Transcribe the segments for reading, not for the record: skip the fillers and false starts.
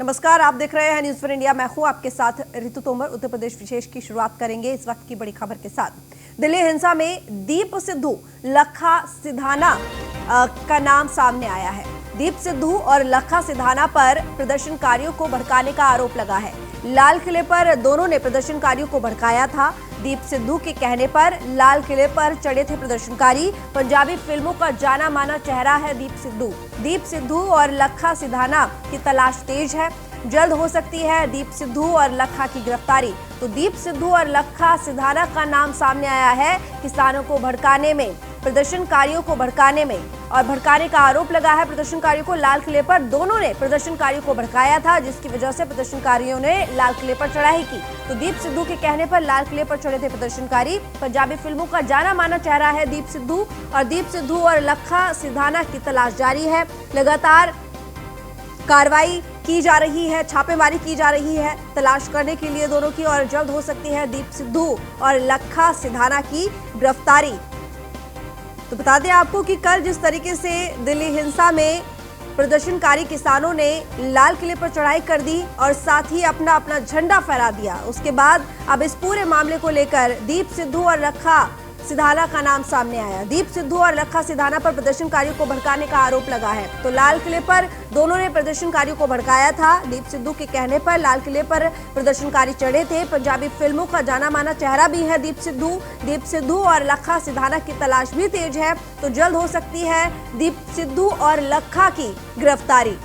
नमस्कार, आप देख रहे हैं न्यूज़ फॉर इंडिया। मैं हूं आपके साथ रितु तोमर। उत्तर प्रदेश विशेष की शुरुआत करेंगे इस वक्त की बड़ी खबर के साथ। दिल्ली हिंसा में दीप सिद्धू, लखा सिधाना का नाम सामने आया है। दीप सिद्धू और लखा सिधाना पर प्रदर्शनकारियों को भड़काने का आरोप लगा है। लाल किले पर दोनों ने प्रदर्शनकारियों को भड़काया था। दीप सिद्धू के कहने पर लाल किले पर चढ़े थे प्रदर्शनकारी। पंजाबी फिल्मों का जाना माना चेहरा है दीप सिद्धू। दीप सिद्धू और लखा सिधाना की तलाश तेज है। जल्द हो सकती है दीप सिद्धू और लखा की गिरफ्तारी। तो दीप सिद्धू और लखा सिधाना का नाम सामने आया है किसानों को भड़काने में, प्रदर्शनकारियों को भड़काने में, और भड़काने का आरोप लगा है प्रदर्शनकारियों को। लाल किले पर दोनों ने प्रदर्शनकारियों को भड़काया था, जिसकी वजह से प्रदर्शनकारियों ने लाल किले पर चढ़ाई की। तो दीप सिद्धू के कहने पर लाल किले पर चढ़े थे प्रदर्शनकारी। पंजाबी फिल्मों का जाना माना चेहरा है दीप सिद्धू, और दीप सिद्धू और लखा सिधाना की तलाश जारी है। लगातार कार्रवाई की जा रही है, छापेमारी की जा रही है तलाश करने के लिए दोनों की, और जल्द हो सकती है दीप सिद्धू और लखा सिधाना की गिरफ्तारी। तो बता दें आपको कि कल जिस तरीके से दिल्ली हिंसा में प्रदर्शनकारी किसानों ने लाल किले पर चढ़ाई कर दी और साथ ही अपना झंडा फहरा दिया, उसके बाद अब इस पूरे मामले को लेकर दीप सिद्धू और लखा सिधाना का नाम सामने आया। दीप सिद्धू और लखा सिधाना पर प्रदर्शनकारियों को भड़काने का आरोप लगा है। तो लाल किले पर दोनों ने प्रदर्शनकारियों को भड़काया था। दीप सिद्धू के कहने पर लाल किले पर प्रदर्शनकारी चढ़े थे। पंजाबी फिल्मों का जाना माना चेहरा भी है दीप सिद्धू। दीप सिद्धू और लखा सिधाना की तलाश भी तेज है। तो जल्द हो सकती है दीप सिद्धू और लखा की गिरफ्तारी।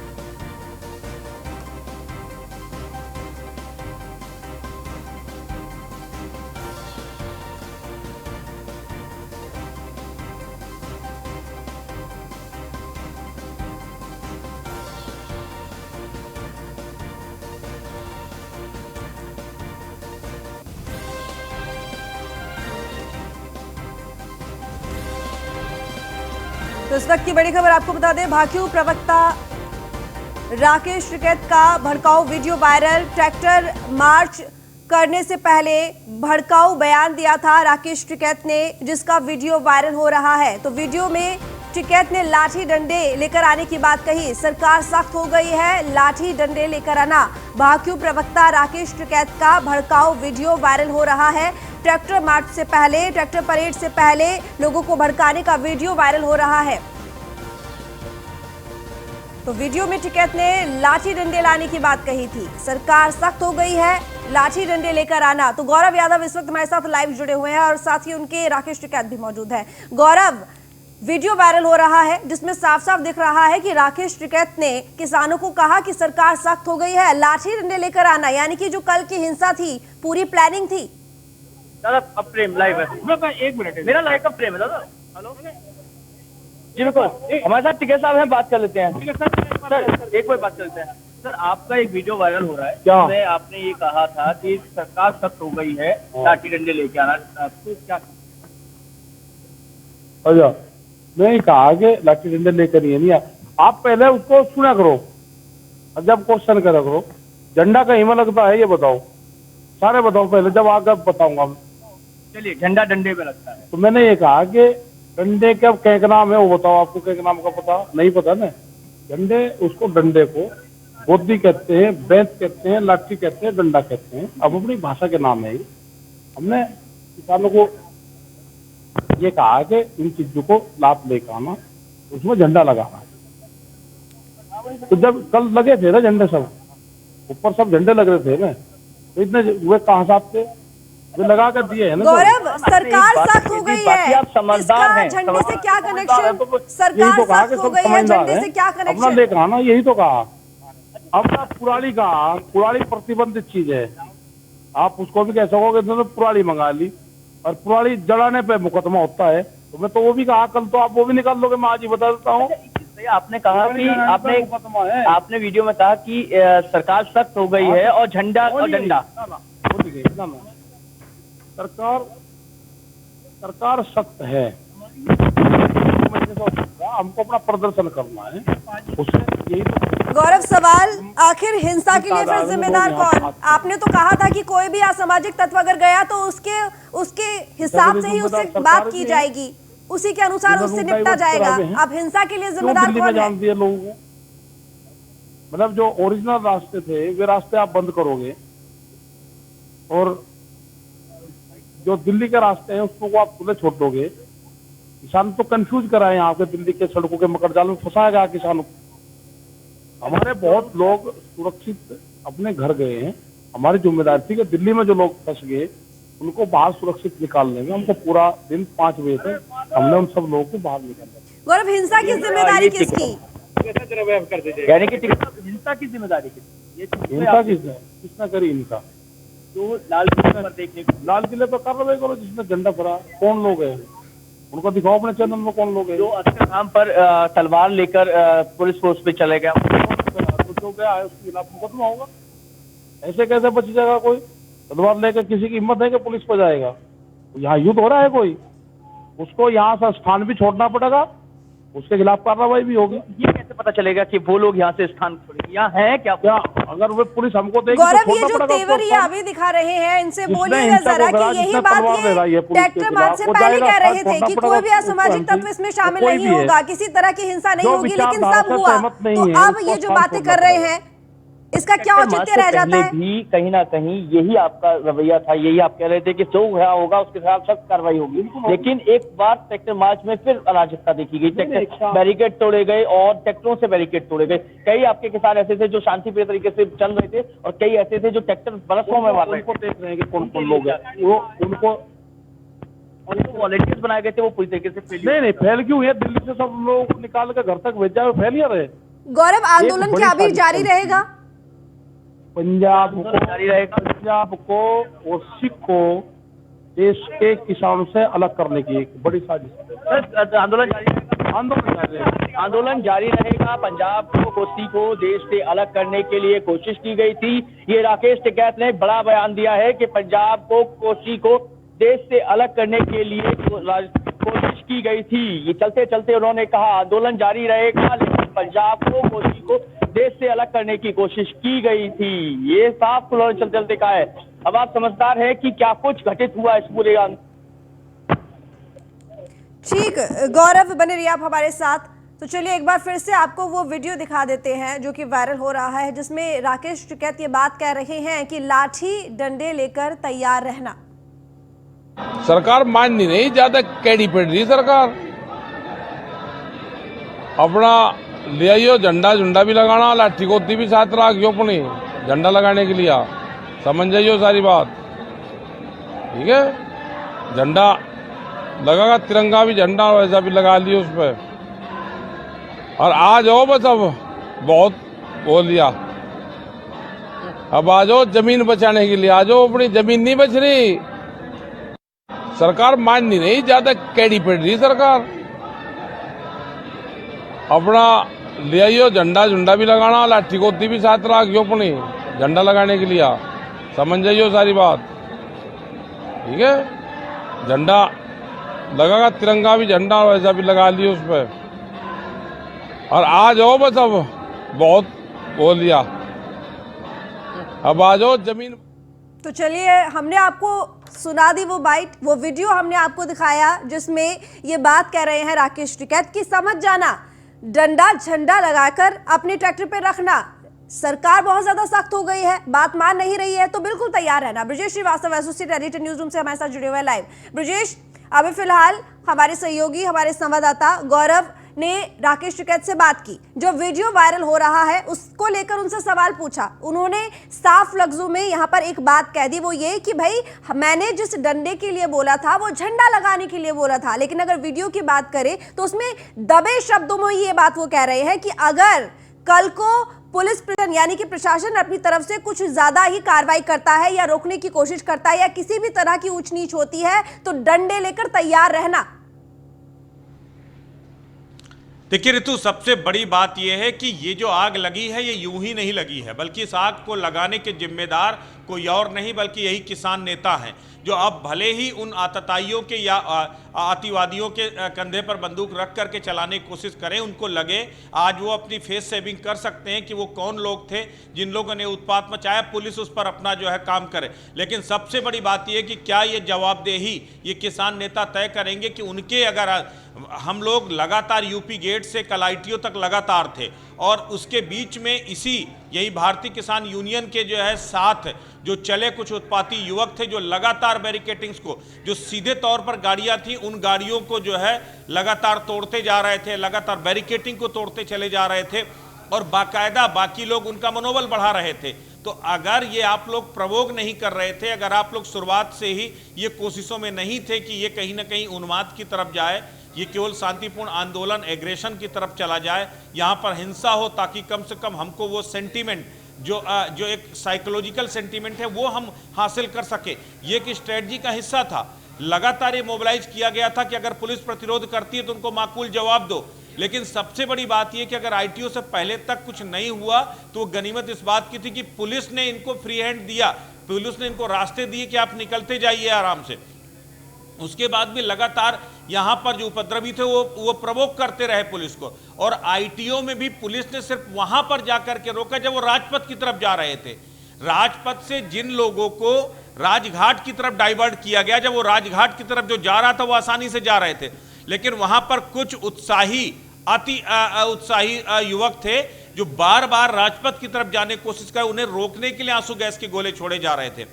तो इस वक्त की बड़ी खबर आपको बता दें, भाकियू प्रवक्ता राकेश टिकैत का भड़काऊ वीडियो वायरल। ट्रैक्टर मार्च करने से पहले भड़काऊ बयान दिया था राकेश टिकैत ने, जिसका वीडियो वायरल हो रहा है। तो वीडियो में टिकैत ने लाठी डंडे लेकर आने की बात कही। सरकार सख्त हो गई है, लाठी डंडे लेकर आना। भाकियू प्रवक्ता राकेश टिकैत का भड़काऊ वीडियो वायरल हो रहा है। ट्रैक्टर मार्च से पहले, ट्रैक्टर परेड से पहले लोगों को भड़काने का वीडियो वायरल हो रहा है। तो वीडियो में टिकैत ने लाठी डंडे लाने की बात कही थी। सरकार सख्त हो गई है, लाठी डंडे लेकर आना। तो गौरव यादव इस वक्त हमारे साथ लाइव जुड़े हुए हैं और साथ ही उनके राकेश टिकैत भी मौजूद है। गौरव, वीडियो वायरल हो रहा है जिसमें साफ साफ दिख रहा है कि राकेश टिकैत ने किसानों को कहा कि सरकार सख्त हो गई है, लाठी डंडे लेकर आना, यानी कि जो कल की हिंसा थी पूरी प्लानिंग थी। दादा अब फ्रेम लाइव है, एक मिनट, मेरा लाइव का फ्रेम है दादा। हेलो जी, बिल्कुल हमारे साथ टिकैत साहब हैं, बात कर लेते हैं। सर एक बार बात करते हैं। सर आपका एक वीडियो वायरल हो रहा है जिसमें आपने ये कहा था कि सरकार सख्त हो गई है, लाठी डंडे लेके आना, तो क्या? अच्छा, नहीं कहा कि लाठी डंडे लेकर नहीं है। आप पहले उसको सुना करो और जब क्वेश्चन करा करो। झंडा कहीं में लगता है ये बताओ, सारे बताओ पहले, जब आगे बताऊंगा। चलिए, झंडा डंडे पे लगता है। तो मैंने ये कहा कि डंडे का क्या नाम है वो बताओ। आपको क्या नाम का पता नहीं? पता ना। डंडे, उसको डंडे को गोदी कहते हैं, बेंच कहते हैं, लाठी कहते हैं, डंडा कहते हैं। अब अपनी भाषा के नाम है ये। हमने किसानों को ये कहा कि इन चीजों को लाभ लेकर आना, उसमें झंडा लगाना। तो जब कल लगे थे ना झंडे, सब ऊपर सब झंडे लग रहे थे ना, तो इतने वे कहाँ साहब थे जो लगा कर दिए है ना। गौरव, सरकार सख्त हो गई है, आप समझदार हैं, झंडे से क्या कनेक्शन? सरकार सख्त हो गई है, झंडे से क्या कनेक्शन? अपना लेकर आना, यही तो कहा। अब पुरानी कहा, पुरानी प्रतिबंधित चीज है। आप उसको भी कह सकोगे तो पुरानी मंगा ली, और पुरानी जलाने पे मुकदमा होता है। तो मैं तो वो भी कहा कल, तो आप वो भी निकाल लोगे, मैं आज ही बता देता हूँ। आपने कहा कि आपने वीडियो में कहा कि सरकार सख्त हो गई है और झंडा और डंडा। सरकार सख्त है, हमको अपना प्रदर्शन करना है, उससे यही तो। गौरव, सवाल आखिर हिंसा के लिए फिर जिम्मेदार कौन? आपने तो कहा था कि कोई भी असामाजिक तत्व अगर गया तो उसके हिसाब से ही उससे बात की जाएगी, उसी के अनुसार उससे निपटा जाएगा। अब हिंसा के लिए जिम्मेदार कौन है? मतलब जो ओरिजिनल रास्ते थे वे रास्ते आप बंद करोगे और जो दिल्ली के रास्ते हैं उसको आप खुले छोड़ दोगे। किसान तो कंफ्यूज कराए यहाँ पे, दिल्ली के सड़कों के मकड़जाल में फंसाया गया किसानों को। हमारे बहुत लोग सुरक्षित अपने घर गए हैं, हमारी जिम्मेदारी थी कि दिल्ली में जो लोग फंस गए उनको बाहर सुरक्षित निकालने में हमको पूरा दिन 5 बजे तक हमने उन सब लोगों को बाहर निकाला। गौरव, हिंसा की जिम्मेदारी किसकी? यानी कि हिंसा की जिम्मेदारी किसकी? हिंसा किसने करी? इनका जो लाल किले पर देखने को, लाल किले पर कार्रवाई करो। जिसने झंडा फहरा कौन लोग हैं उनको दिखाओ अपने चैनल में, कौन लोग हैं जो अच्छे नाम पर तलवार लेकर पुलिस फोर्स पे चले गए, जो गया है उसके खिलाफ मुकदमा होगा। ऐसे कैसे बच जाएगा कोई? तलवार लेकर किसी की हिम्मत है कि पुलिस पर जाएगा? यहाँ युद्ध हो रहा है कोई, उसको यहाँ से स्थान भी छोड़ना पड़ेगा, उसके खिलाफ कार्रवाई भी होगी। ये कैसे पता चलेगा कि वो लोग यहाँ से स्थान छोड़ेंगे? यहाँ है क्या? अगर वो पुलिस हमको देगी गौरव, ये जो तेवर ये अभी दिखा रहे हैं, इनसे बोलिएगा जरा कि यही बात ये ट्रैक्टर मार्च से पहले कह रहे थे कि कोई भी असामाजिक तत्व इसमें शामिल नहीं होगा, किसी तरह की हिंसा नहीं होगी, लेकिन सब हुआ। तो अब ये जो बातें कर रहे हैं इसका क्या औचित्य रह जाता है? भी कहीं ना कहीं यही आपका रवैया था, यही आप कह रहे थे कि जो होगा उसके खिलाफ सख्त कार्रवाई होगी। लेकिन एक बार ट्रैक्टर मार्च में फिर अराजकता देखी गई, ट्रैक्टर बैरिकेड तोड़े गए और ट्रैक्टरों से बैरिकेड तोड़े गए। कई आपके किसान ऐसे थे जो शांतिप्रिय तरीके से चल रहे थे और कई ऐसे थे जो ट्रैक्टर बरसों में मार रहे थे। देख रहे हैं कि कौन कौन लोग हैं वो, उनको और जो वॉलंटियर्स बनाए गए थे वो पूरी तरीके से नहीं फैल क्यों है? दिल्ली से सब लोग निकाल कर घर तक भेजा, फैल या रहे। गौरव, आंदोलन क्या अभी जारी रहेगा? पंजाब को और सिख को देश के किसानों से अलग करने की एक बड़ी साजिश। आंदोलन जारी रहेगा। पंजाब को, कोसी को देश से अलग करने के लिए कोशिश की गई थी। ये राकेश टिकैत ने बड़ा बयान दिया है कि पंजाब को, कोसी को देश से अलग करने के लिए कोशिश की गई थी। ये चलते चलते उन्होंने कहा आंदोलन जारी रहेगा, लेकिन पंजाब को, कोसी को देश से अलग करने की कोशिश की गई थी। ये साफ उन्होंने चलते चलते कहा है। अब आप समझदार हैं कि क्या कुछ घटित हुआ इस पूरे ठीक। गौरव, बने रहिए आप हमारे साथ। तो चलिए एक बार फिर से आपको वो वीडियो दिखा देते हैं जो कि वायरल हो रहा है, जिसमें राकेश टिकैत ये बात कह रहे हैं कि लाठी डंडे लेकर तैयार रहना। सरकार मान नहीं रही, ज्यादा कैडी पड़ रही सरकार। अपना ले आइयो झंडा झुंडा भी लगाना, लाठी गोती भी साथ रखियो अपनी झंडा लगाने के लिए। समझ जाइयो सारी बात, ठीक है? झंडा लगागा, तिरंगा भी झंडा वैसा भी लगा लियो उस पर। और आ जाओ बस, अब बहुत बोल लिया, अब आ जाओ जमीन बचाने के लिए। आ जाओ, अपनी जमीन नहीं बच रही, सरकार मान नहीं रही, ज्यादा कैडी पड़ रही सरकार। अपना ले आइयो झंडा झुंडा भी लगाना, लाठी गोती भी साथ रखियो अपनी झंडा लगाने के लिए। समझ जाइयो सारी बात, ठीक है? झंडा लगागा, तिरंगा भी झंडा वैसा भी लगा लियो उस पर। और आ जाओ बस, अब बहुत बोल लिया, अब आ जाओ जमीन। तो चलिए, हमने आपको सुना दी वो बाइट, वो वीडियो हमने आपको दिखाया जिसमें ये बात कह रहे हैं राकेश टिकैत की, समझ जाना डंडा झंडा लगाकर अपने ट्रैक्टर पे रखना। सरकार बहुत ज्यादा सख्त हो गई है, बात मान नहीं रही है, तो बिल्कुल तैयार रहना। Brajesh Shrivastava, associate editor, news room से हमारे साथ जुड़े हुए लाइव। ब्रजेश, अभी फिलहाल हमारे सहयोगी, हमारे संवाददाता गौरव ने राकेश टिकैत से बात की, जो वीडियो वायरल हो रहा है उसको लेकर उनसे सवाल पूछा। उन्होंने साफ लफ्जों में यहाँ पर एक बात कह दी, वो ये कि भाई मैंने जिस डंडे के लिए बोला था वो झंडा लगाने के लिए बोला था। लेकिन अगर वीडियो की बात करें तो उसमें दबे शब्दों में ये बात वो कह रहे हैं कि अगर कल को पुलिस यानी कि प्रशासन अपनी तरफ से कुछ ज्यादा ही कार्रवाई करता है या रोकने की कोशिश करता है या किसी भी तरह की ऊंच नीच होती है तो डंडे लेकर तैयार रहना। देखिए ऋतु, सबसे बड़ी बात यह है कि ये जो आग लगी है ये यूं ही नहीं लगी है, बल्कि इस आग को लगाने के जिम्मेदार कोई और नहीं बल्कि यही किसान नेता हैं, जो अब भले ही उन आतताइयों के या अतिवादियों के कंधे पर बंदूक रख करके चलाने की कोशिश करें, उनको लगे आज वो अपनी फेस सेविंग कर सकते हैं कि वो कौन लोग थे जिन लोगों ने उत्पात मचाया, पुलिस उस पर अपना जो है काम करे। लेकिन सबसे बड़ी बात यह कि क्या ये जवाबदेही ये किसान नेता तय करेंगे कि उनके अगर हम लोग लगातार यूपी गेट से कल ITO तक लगातार थे और उसके बीच में यही भारतीय किसान यूनियन के जो है साथ जो चले कुछ उत्पाती युवक थे जो लगातार बैरिकेटिंग्स को, जो सीधे तौर पर गाड़ियां थी उन गाड़ियों को जो है लगातार तोड़ते जा रहे थे, लगातार बैरिकेटिंग को तोड़ते चले जा रहे थे और बाकायदा बाकी लोग उनका मनोबल बढ़ा रहे थे। तो अगर ये आप लोग प्रवोक नहीं कर रहे थे, अगर आप लोग शुरुआत से ही ये कोशिशों में नहीं थे कि ये कहीं ना कहीं उन्माद की तरफ जाए, ये केवल शांतिपूर्ण आंदोलन एग्रेशन की तरफ चला जाए, यहाँ पर हिंसा हो ताकि कम से कम हमको वो सेंटीमेंट जो एक साइकोलॉजिकल सेंटीमेंट है वो हम हासिल कर सके, ये एक स्ट्रेटजी का हिस्सा था। लगातार ये मोबिलाइज किया गया था कि अगर पुलिस प्रतिरोध करती है तो उनको माकूल जवाब दो। लेकिन सबसे बड़ी बात यह कि अगर ITO से पहले तक कुछ नहीं हुआ तो वो गनीमत इस बात की थी कि पुलिस ने इनको फ्री हैंड दिया, पुलिस ने इनको रास्ते दिए कि आप निकलते जाइए आराम से। उसके बाद भी लगातार यहां पर जो उपद्रवी थे वो प्रवोक करते रहे पुलिस को, और ITO में भी पुलिस ने सिर्फ वहां पर जाकर के रोका जब वो राजपथ की तरफ जा रहे थे। राजपथ से जिन लोगों को राजघाट की तरफ डाइवर्ट किया गया, जब वो राजघाट की तरफ जो जा रहा था वो आसानी से जा रहे थे, लेकिन वहां पर कुछ अति उत्साही युवक थे जो बार बार राजपथ की तरफ जाने की कोशिश कर, उन्हें रोकने के लिए आंसू गैस के गोले छोड़े जा रहे थे।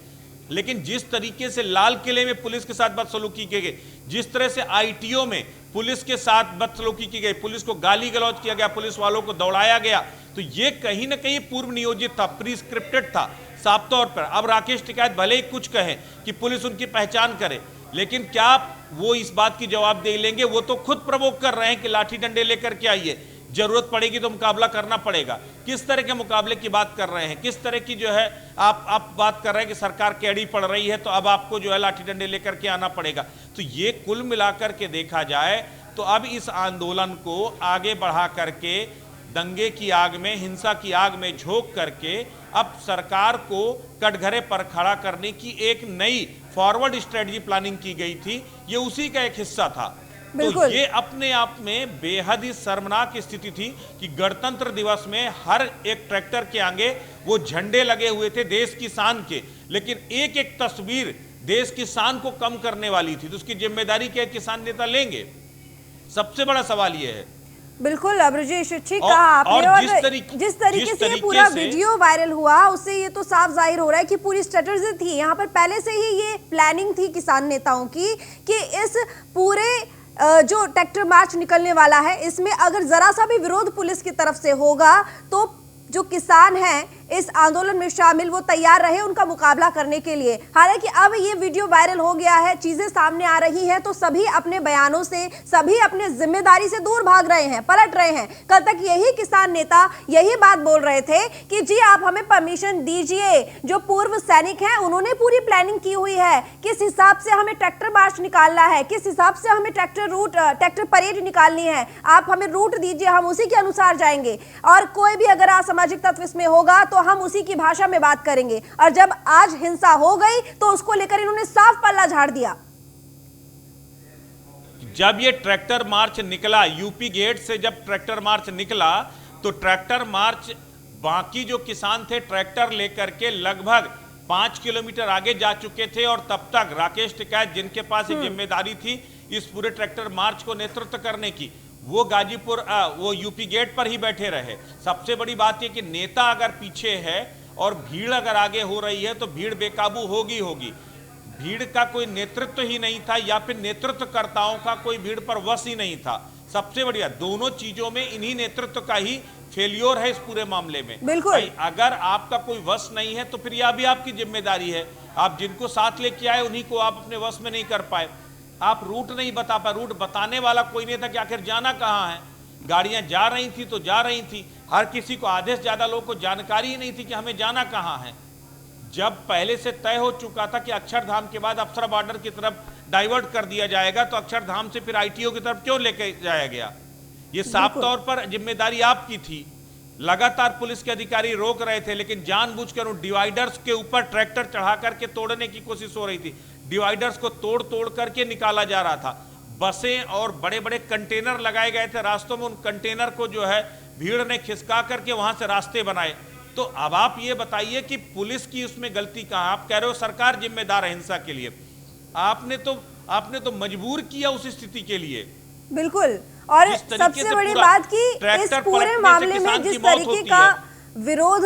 लेकिन जिस तरीके से लाल किले में पुलिस के साथ बदसलूकी की गई, जिस तरह से ITO में पुलिस के साथ बदसलूकी की गई, पुलिस को गाली गलौज किया गया, पुलिस वालों को दौड़ाया गया, तो ये कहीं ना कहीं पूर्व नियोजित था, प्रीस्क्रिप्टेड था साफ तौर पर। अब राकेश टिकैत भले ही कुछ कहें कि पुलिस उनकी पहचान करे, लेकिन क्या वो इस बात की जवाबदेही लेंगे? वो तो खुद प्रवोक कर रहे हैं कि लाठी डंडे लेकर के आइए, जरूरत पड़ेगी तो मुकाबला करना पड़ेगा। किस तरह के मुकाबले की बात कर रहे हैं? किस तरह की जो है आप बात कर रहे हैं कि सरकार कैडी पड़ रही है तो अब आपको जो है लाठी डंडे लेकर के आना पड़ेगा। तो ये कुल मिलाकर के देखा जाए तो अब इस आंदोलन को आगे बढ़ा करके दंगे की आग में, हिंसा की आग में झोंक करके अब सरकार को कटघरे पर खड़ा करने की एक नई फॉरवर्ड स्ट्रेटजी प्लानिंग की गई थी, ये उसी का एक हिस्सा था। तो ये अपने आप में बेहद ही शर्मनाक स्थिति थी कि गणतंत्र दिवस में हर एक ट्रैक्टर के आगे वो झंडे लगे हुए थे देश की शान के, लेकिन एक एक तस्वीर देश की शान को कम करने वाली थी। तो उसकी जिम्मेदारी क्या किसान नेता लेंगे? सबसे बड़ा सवाल यह है। बिल्कुल ब्रजेश, ठीक कहा आपने। और जिस तरीके से पूरा वीडियो वायरल हुआ उससे ये तो साफ जाहिर हो रहा है कि पूरी स्ट्रेटजी थी, यहाँ पर पहले से ही ये प्लानिंग थी किसान नेताओं की कि इस पूरे जो ट्रैक्टर मार्च निकलने वाला है इसमें अगर जरा सा भी विरोध पुलिस की तरफ से होगा तो जो किसान हैं इस आंदोलन में शामिल वो तैयार रहे उनका मुकाबला करने के लिए। हालांकि अब ये वीडियो वायरल हो गया है, चीजें सामने आ रही हैं, तो सभी अपने बयानों से, सभी अपने जिम्मेदारी से दूर भाग रहे हैं, पलट रहे हैं। कल तक यही किसान नेता यही बात बोल रहे थे कि जी आप हमें परमिशन दीजिए, जो पूर्व सैनिक हैं उन्होंने पूरी प्लानिंग की हुई है, किस हिसाब से हमें ट्रैक्टर मार्च निकालना है, किस हिसाब से हमें ट्रैक्टर परेड निकालनी है, आप हमें रूट दीजिए, हम उसी के अनुसार जाएंगे, और कोई भी अगर असामाजिक तत्व इसमें होगा तो हम उसी की भाषा में बात करेंगे। और जब आज हिंसा हो गई तो उसको लेकर इन्होंने साफ पल्ला झाड़ दिया। जब ये ट्रैक्टर मार्च निकला, यूपी गेट से जब ट्रैक्टर मार्च निकला तो ट्रैक्टर मार्च बाकी जो किसान थे ट्रैक्टर लेकर के लगभग 5 किलोमीटर आगे जा चुके थे, और तब तक राकेश टिकैत जिनके पास एक जिम्मेदारी थी इस पूरे ट्रैक्टर मार्च को नेतृत्व करने की, वो गाजीपुर वो यूपी गेट पर ही बैठे रहे। सबसे बड़ी बात यह कि नेता अगर पीछे है और भीड़ अगर आगे हो रही है तो भीड़ बेकाबू होगी। भीड़ का कोई नेतृत्व ही नहीं था या फिर नेतृत्वकर्ताओं का कोई भीड़ पर वश ही नहीं था। सबसे बढ़िया दोनों चीजों में इन्हीं नेतृत्व का ही फेलियोर है इस पूरे मामले में। बिल्कुल। अगर आपका कोई वश नहीं है तो फिर यह भी आपकी जिम्मेदारी है, आप जिनको साथ लेके आए उन्हीं को आप अपने वश में नहीं कर पाए, आप रूट नहीं बता पाए, रूट बताने वाला कोई नहीं था कि आखिर जाना कहाँ है। गाड़ियां जा रही थी तो जा रही थी, हर किसी को, आधे से ज्यादा लोगों को जानकारी ही नहीं थी कि हमें जाना कहाँ है। जब पहले से तय हो चुका था कि अक्षरधाम के बाद अफसरा बॉर्डर की तरफ डाइवर्ट कर दिया जाएगा तो अक्षरधाम से फिर ITO की तरफ क्यों लेके जाया गया? ये साफ तौर पर जिम्मेदारी आपकी थी। लगातार पुलिस के अधिकारी रोक रहे थे, लेकिन जानबूझकर उन डिवाइडर्स के ऊपर ट्रैक्टर चढ़ा करके तोड़ने की कोशिश हो रही थी। डिवाइडर्स को तोड़ करके निकाला जा रहा था। बसें और बड़े बड़े कंटेनर लगाए गए थे रास्तों में, उन कंटेनर को जो है भीड़ ने खिसका करके वहां से रास्ते बनाए। तो अब आप ये बताइए कि पुलिस की उसमें गलती कहां? आप कह रहे हो सरकार जिम्मेदार है हिंसा के लिए, आपने तो मजबूर किया उस स्थिति के लिए। बिल्कुल। और जिस तरीके सबसे से बड़ी पूरा बात की इस ट्रैक्टर पूरे पलटने से मामले में किसान की जिस मौत तरीके होती का है। विरोध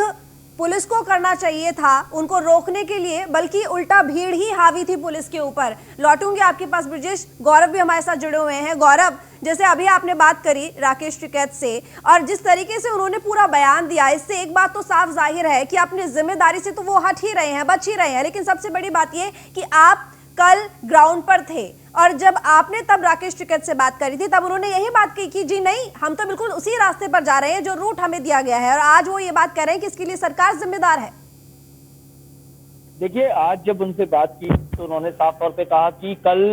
पुलिस को करना चाहिए था उनको रोकने के लिए, बल्कि उल्टा भीड़ ही हावी थी पुलिस के ऊपर। लौटूंगे आपके पास ब्रजेश, गौरव भी हमारे साथ जुड़े हुए हैं। गौरव, जैसे अभी आपने बात करी राकेश टिकैत से और जिस तरीके से उन्होंने पूरा बयान दिया, इससे एक बात तो साफ जाहिर है कि अपनी जिम्मेदारी से तो वो हट ही रहे हैं, बच ही रहे हैं। लेकिन सबसे बड़ी बात यह कि आप कल ग्राउंड पर थे और जब आपने तब राकेश टिकैत से बात करी थी तब उन्होंने यही बात कही कि जी नहीं, हम तो बिल्कुल उसी रास्ते पर जा रहे हैं जो रूट हमें दिया गया है। और आज वो ये बात कह रहे हैं कि इसके लिए सरकार जिम्मेदार है। देखिए, आज जब उनसे बात की तो उन्होंने साफ तौर पे कहा कि कल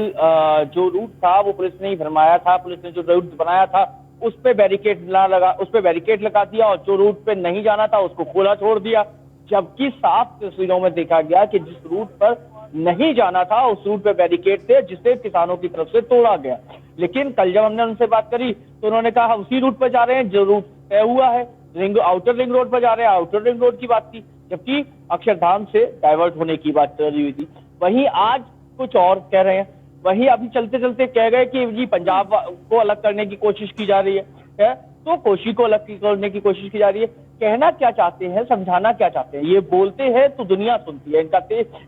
जो रूट था वो पुलिस ने ही भरमाया था, पुलिस ने जो रूट बनाया था उस पे बैरिकेड लगा दिया और जो रूट पे नहीं जाना था उसको खुला छोड़ दिया। जबकि साफ तस्वीरों में देखा गया कि जिस रूट पर नहीं जाना था उस रूट पे बैरिकेड थे जिसे किसानों की तरफ से तोड़ा गया। लेकिन कल जब हमने उनसे बात करी तो उन्होंने कहा हम उसी रूट पर जा रहे हैं जो रूट तय हुआ है, आउटर रिंग रोड पर जा रहे हैं, आउटर रिंग रोड की बात की, जबकि अक्षरधाम से डाइवर्ट होने की बात चल रही हुई थी। वहीं आज कुछ और कह रहे हैं। वहीं अभी चलते चलते कह गए कि जी पंजाब को अलग करने की कोशिश की जा रही है, तो कोशी को अलग करने की कोशिश की जा रही है। कहना क्या चाहते हैं, समझाना क्या चाहते हैं, ये बोलते हैं तो दुनिया सुनती है,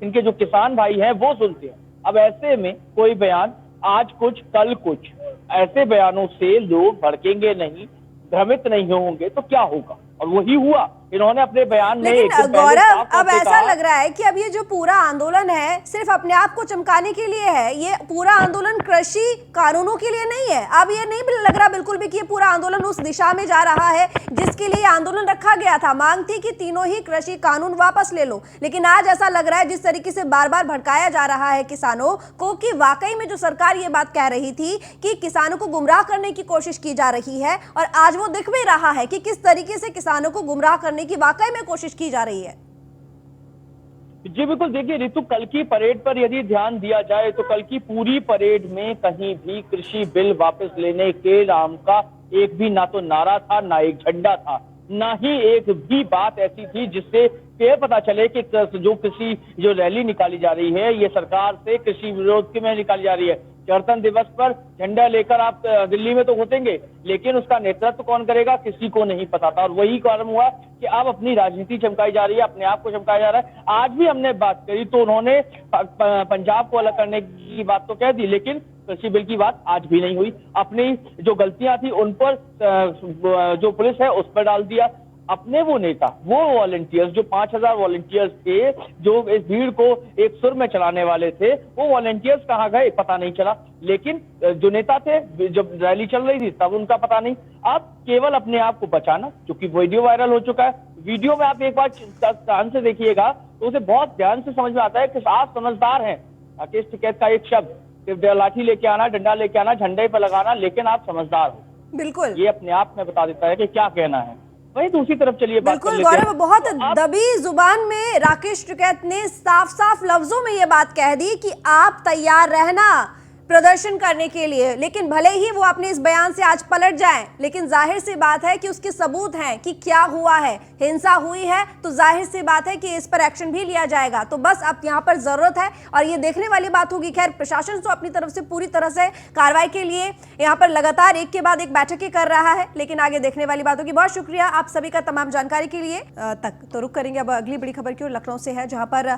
इनके जो किसान भाई हैं वो सुनते हैं। अब ऐसे में कोई बयान आज कुछ कल कुछ, ऐसे बयानों से लोग भड़केंगे नहीं, भ्रमित नहीं होंगे तो क्या होगा, और वही हुआ। इन्होंने अपने बयान में लेकिन गौरव, अब ऐसा लग रहा है कि अब ये जो पूरा आंदोलन है सिर्फ अपने आप को चमकाने के लिए है। ये पूरा आंदोलन कृषि कानूनों के लिए नहीं है। अब ये नहीं लग रहा बिल्कुल भी कि ये पूरा आंदोलन उस दिशा में जा रहा है जिसके लिए आंदोलन रखा गया था। मांग थी कि तीनों ही कृषि कानून वापस ले लो, लेकिन आज ऐसा लग रहा है जिस तरीके से बार बार भड़काया जा रहा है किसानों को कि वाकई में जो सरकार ये बात कह रही थी कि किसानों को गुमराह करने की कोशिश की जा रही है, और आज वो दिख भी रहा है कि किस तरीके से किसानों को गुमराह करने की वाकई में कोशिश की जा रही है। जी बिल्कुल। देखिए ऋतु, कल की परेड पर यदि ध्यान दिया जाए तो कल की पूरी परेड में कहीं भी कृषि बिल वापस लेने के नाम का एक भी ना तो नारा था, ना एक झंडा था, ना ही एक भी बात ऐसी थी जिससे ये पता चले कि जो रैली निकाली जा रही है ये सरकार से कृषि विरोध के में निकाली जा रही है। गणतंत्र दिवस पर झंडा लेकर आप दिल्ली में तो घुसेंगे, लेकिन उसका नेतृत्व कौन करेगा किसी को नहीं पता था। और वही कारण हुआ कि अब अपनी राजनीति चमकाई जा रही है, अपने आप को चमकाया जा रहा है। आज भी हमने बात करी तो उन्होंने पंजाब को अलग करने की बात तो कह दी, लेकिन कृषि बिल की बात आज भी नहीं हुई। अपनी जो गलतियां थी उन पर जो पुलिस है उस पर डाल दिया। अपने वो नेता, वो वॉलंटियर्स, जो 5000 वॉलंटियर्स थे जो इस भीड़ को एक सुर में चलाने वाले थे, वो वॉलंटियर्स कहाँ गए पता नहीं चला। लेकिन जो नेता थे, जब रैली चल रही थी तब उनका पता नहीं। अब केवल अपने आप को बचाना, क्योंकि वीडियो वायरल हो चुका है। वीडियो में आप एक बार ध्यान से देखिएगा तो उसे बहुत ध्यान से समझ में आता है कि आप समझदार हैं। राकेश टिकैत का एक शब्द, सिर्फ लाठी लेके आना, डंडा लेके आना, झंडे पर लगाना, लेकिन आप समझदार हो। बिल्कुल, ये अपने आप में बता देता है कि क्या कहना है। वहीं दूसरी तरफ चलिए बात कर बिल्कुल लेते हैं। गौरव, बहुत दबी जुबान में राकेश टिकैत ने साफ साफ लफ्जों में ये बात कह दी कि आप तैयार रहना प्रदर्शन करने के लिए, लेकिन भले ही वो अपने इस बयान से आज पलट जाएं, लेकिन जाहिर सी बात है कि उसके सबूत हैं कि क्या हुआ है, हिंसा हुई है, तो जाहिर सी बात है कि इस पर एक्शन भी लिया जाएगा। तो बस अब यहाँ पर जरूरत है, और ये देखने वाली बात होगी। खैर, प्रशासन तो अपनी तरफ से पूरी तरह से कार्रवाई के लिए यहाँ पर लगातार एक के बाद एक बैठकें कर रहा है, लेकिन आगे देखने वाली बात होगी। बहुत शुक्रिया आप सभी का तमाम जानकारी के लिए। तो रुक करेंगे अब अगली बड़ी खबर की ओर, लखनऊ से है, जहाँ पर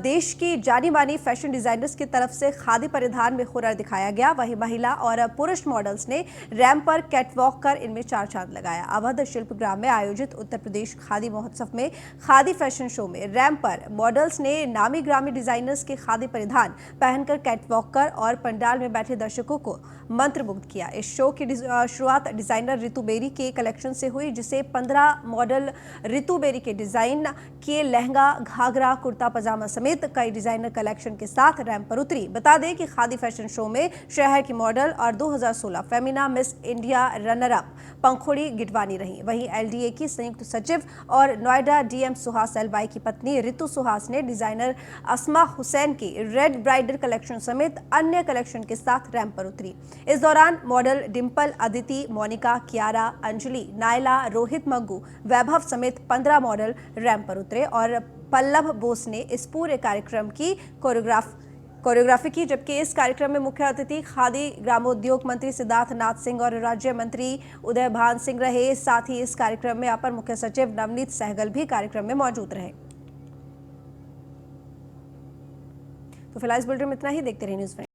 देश की जानी मानी फैशन डिजाइनर्स की तरफ से खादी परिधान में दिखाया गया। वहीं महिला और पुरुष मॉडल्स ने रैंप पर कैटवॉक कर इनमें चार चांद लगाया। अवध शिल्पग्राम में आयोजित उत्तर प्रदेश खादी महोत्सव में खादी फैशन शो में रैंप पर मॉडल्स ने नामी ग्रामी डिजाइनर्स के खादी परिधान पहनकर कैटवॉक कर और पंडाल में बैठे दर्शकों को मंत्रमुग्ध किया। इस शो की शुरुआत डिजाइनर रितु बेरी के कलेक्शन से हुई, जिसे 15 मॉडल रितु बेरी के डिजाइन के लहंगा, घाघरा, कुर्ता पजामा समेत कई डिजाइनर कलेक्शन के साथ रैंप पर उतरी। बता दें कि खादी फैशन शो में शहर की मॉडल और 2016 Femina Miss India runner up Pankhuri Gidwani रही। वहीं एलडीए की संयुक्त सचिव और नोएडा डीएम सुहास एलवाई की पत्नी रितु सुहास ने डिजाइनर अस्मा हुसैन की रेड ब्राइडल कलेक्शन समेत अन्य कलेक्शन के साथ रैंप पर उतरी। इस दौरान मॉडल डिंपल, अदिति, मोनिका, कियारा, अंजलि, नायला, रोहित मग्गू, वैभव समेत 15 मॉडल रैंप पर उतरे और पल्लव बोस ने इस पूरे कार्यक्रम की कोरियोग्राफ कोरियोग्राफी की, जबकि इस कार्यक्रम में मुख्य अतिथि खादी ग्रामोद्योग मंत्री सिद्धार्थ नाथ सिंह और राज्य मंत्री उदय भान सिंह रहे। साथ ही इस कार्यक्रम में अपर मुख्य सचिव नवनीत सहगल भी कार्यक्रम में मौजूद रहे। तो फिलहाल इस बुलेटिन में इतना ही। देखते रहिए न्यूज़।